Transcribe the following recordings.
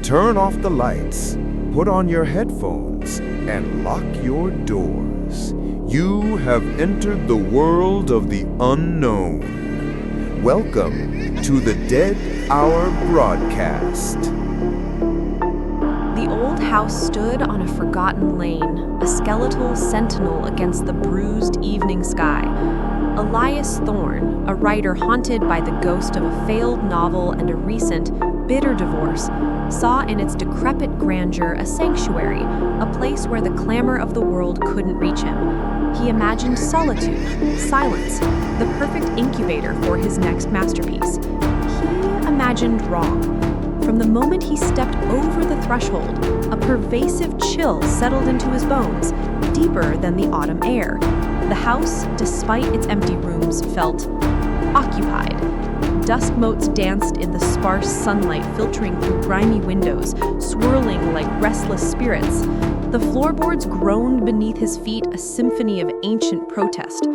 Turn off the lights, put on your headphones, and lock your doors. You have entered the world of the unknown. Welcome to the Dead Hour broadcast. The old house stood on a forgotten lane, a skeletal sentinel against the bruised evening sky. Elias Thorne, a writer haunted by the ghost of a failed novel and a recent, bitter divorce, saw in its decrepit grandeur a sanctuary, a place where the clamor of the world couldn't reach him. He imagined solitude, silence, the perfect incubator for his next masterpiece. He imagined wrong. From the moment he stepped over the threshold, a pervasive chill settled into his bones, deeper than the autumn air. The house, despite its empty rooms, felt occupied. Dusk motes danced in the sparse sunlight filtering through grimy windows, swirling like restless spirits. The floorboards groaned beneath his feet, a symphony of ancient protest.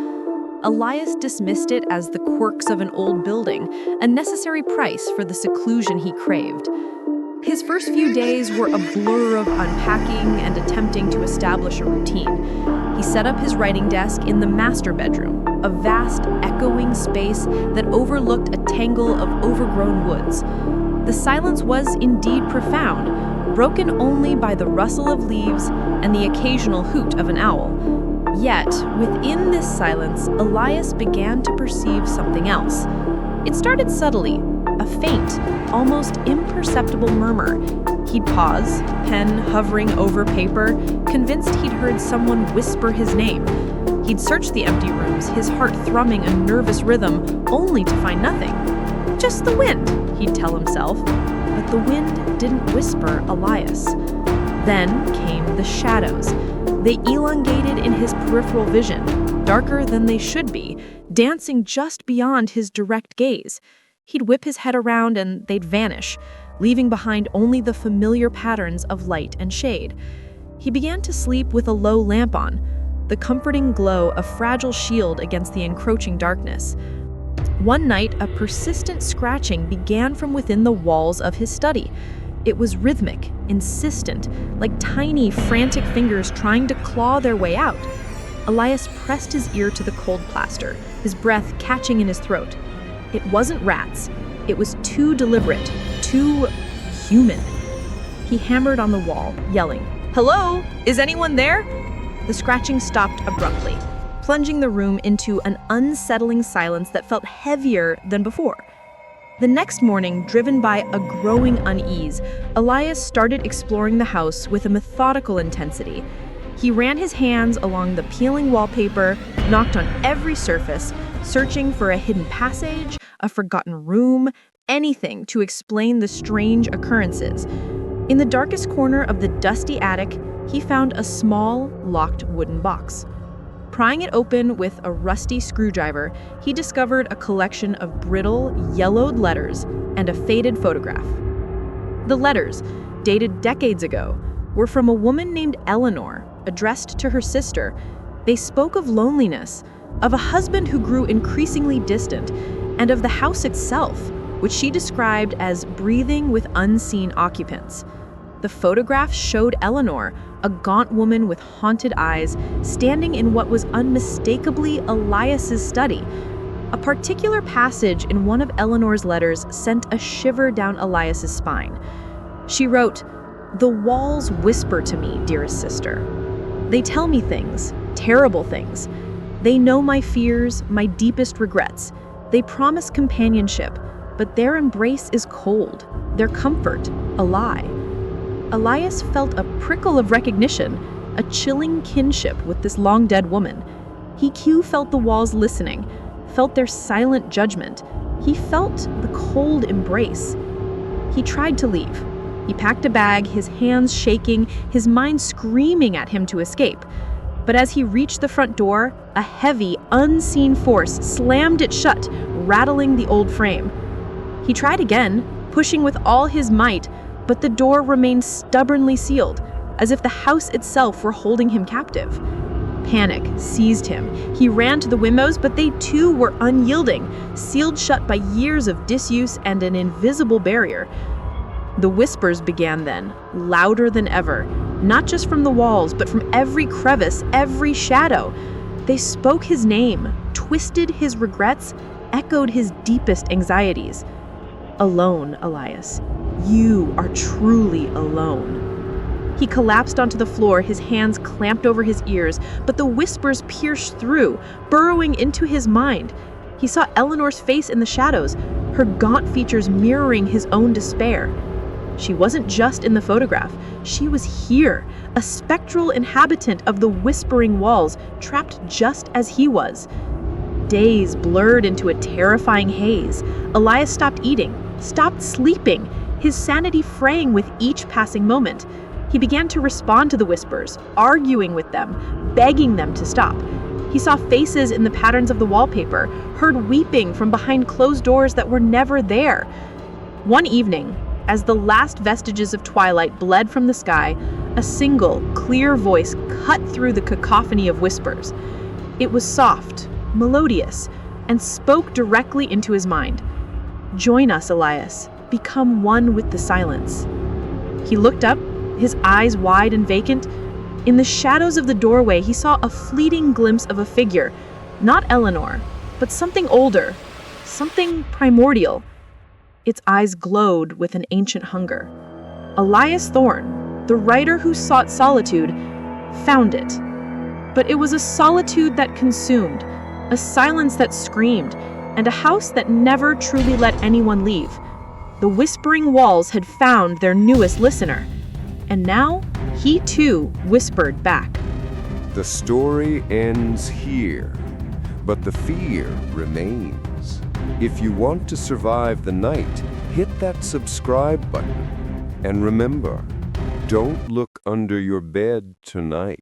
Elias dismissed it as the quirks of an old building, a necessary price for the seclusion he craved. His first few days were a blur of unpacking and attempting to establish a routine. He set up his writing desk in the master bedroom, a vast, echoing space that overlooked a tangle of overgrown woods. The silence was indeed profound, broken only by the rustle of leaves and the occasional hoot of an owl. Yet, within this silence, Elias began to perceive something else. It started subtly, a faint, almost imperceptible murmur. He'd pause, pen hovering over paper, convinced he'd heard someone whisper his name. He'd search the empty rooms, his heart thrumming a nervous rhythm, only to find nothing. Just the wind, he'd tell himself. But the wind didn't whisper Elias. Then came the shadows. They elongated in his peripheral vision, darker than they should be, dancing just beyond his direct gaze. He'd whip his head around and they'd vanish, leaving behind only the familiar patterns of light and shade. He began to sleep with a low lamp on, the comforting glow a fragile shield against the encroaching darkness. One night, a persistent scratching began from within the walls of his study. It was rhythmic, insistent, like tiny, frantic fingers trying to claw their way out. Elias pressed his ear to the cold plaster, his breath catching in his throat. It wasn't rats. It was too deliberate, too human. He hammered on the wall, yelling, "Hello? Is anyone there?" The scratching stopped abruptly, plunging the room into an unsettling silence that felt heavier than before. The next morning, driven by a growing unease, Elias started exploring the house with a methodical intensity. He ran his hands along the peeling wallpaper, knocked on every surface, searching for a hidden passage, a forgotten room, anything to explain the strange occurrences. In the darkest corner of the dusty attic, he found a small, locked wooden box. Prying it open with a rusty screwdriver, he discovered a collection of brittle, yellowed letters and a faded photograph. The letters, dated decades ago, were from a woman named Eleanor, addressed to her sister. They spoke of loneliness, of a husband who grew increasingly distant, and of the house itself, which she described as breathing with unseen occupants. The photograph showed Eleanor, a gaunt woman with haunted eyes, standing in what was unmistakably Elias's study. A particular passage in one of Eleanor's letters sent a shiver down Elias's spine. She wrote, "The walls whisper to me, dearest sister. They tell me things, terrible things. They know my fears, my deepest regrets. They promise companionship, but their embrace is cold, their comfort, a lie." Elias felt a prickle of recognition, a chilling kinship with this long-dead woman. He too felt the walls listening, felt their silent judgment. He felt the cold embrace. He tried to leave. He packed a bag, his hands shaking, his mind screaming at him to escape. But as he reached the front door, a heavy, unseen force slammed it shut, rattling the old frame. He tried again, pushing with all his might, but the door remained stubbornly sealed, as if the house itself were holding him captive. Panic seized him. He ran to the windows, but they too were unyielding, sealed shut by years of disuse and an invisible barrier. The whispers began then, louder than ever, not just from the walls, but from every crevice, every shadow. They spoke his name, twisted his regrets, echoed his deepest anxieties. Alone, Elias. You are truly alone. He collapsed onto the floor, his hands clamped over his ears, but the whispers pierced through, burrowing into his mind. He saw Eleanor's face in the shadows, her gaunt features mirroring his own despair. She wasn't just in the photograph. She was here, a spectral inhabitant of the whispering walls, trapped just as he was. Days blurred into a terrifying haze. Elias stopped eating, stopped sleeping, his sanity fraying with each passing moment. He began to respond to the whispers, arguing with them, begging them to stop. He saw faces in the patterns of the wallpaper, heard weeping from behind closed doors that were never there. One evening, as the last vestiges of twilight bled from the sky, a single, clear voice cut through the cacophony of whispers. It was soft, melodious, and spoke directly into his mind. "Join us, Elias. Become one with the silence." He looked up, his eyes wide and vacant. In the shadows of the doorway, he saw a fleeting glimpse of a figure, not Eleanor, but something older, something primordial. Its eyes glowed with an ancient hunger. Elias Thorne, the writer who sought solitude, found it. But it was a solitude that consumed, a silence that screamed, and a house that never truly let anyone leave. The whispering walls had found their newest listener, and now he too whispered back. The story ends here, but the fear remains. If you want to survive the night, hit that subscribe button. And remember, don't look under your bed tonight.